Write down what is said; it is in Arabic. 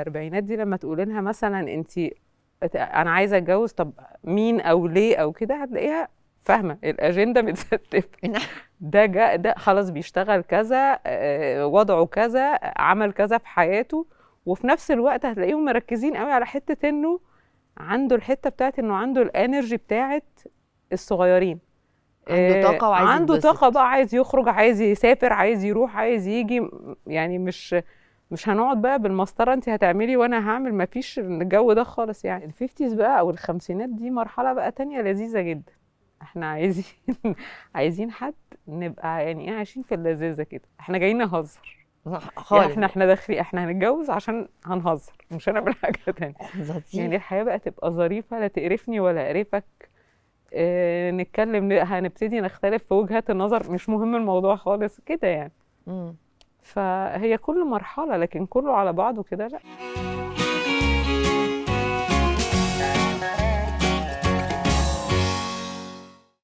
الاربعينات دي لما تقولي لها مثلا انت انا عايزه اتجوز، طب مين او ليه او كده، هتلاقيها فاهمه الاجنده متستفه. ده خلاص بيشتغل كذا، وضعه كذا، عمل كذا في حياته، وفي نفس الوقت هتلاقيهم مركزين قوي على حته انه عنده الحته بتاعت انه عنده الانرجي بتاعت الصغيرين، عنده طاقه وعايز عنده يتبسط. طاقه بقى، عايز يخرج، عايز يسافر، عايز يروح، عايز يجي. يعني مش هنقعد بقى بالمسطره انت هتعملي وانا هعمل، ما فيش الجو ده خالص. يعني الفيفتيز بقى او الخمسينات دي مرحله بقى تانية لذيذه جدا. احنا عايزين حد نبقى يعني ايه عايشين في اللذاذه كده، احنا جايين نهزر خالص. يعني احنا داخلين، احنا هنتجوز عشان هنهزر مش هنعمل حاجه تانية. يعني الحياه بقى تبقى ظريفه، لا تقرفني ولا اقرفك. نتكلم، هنبتدي نختلف في وجهات النظر، مش مهم الموضوع خالص كده يعني. فهي كل مرحله، لكن كله على بعضه كده لا.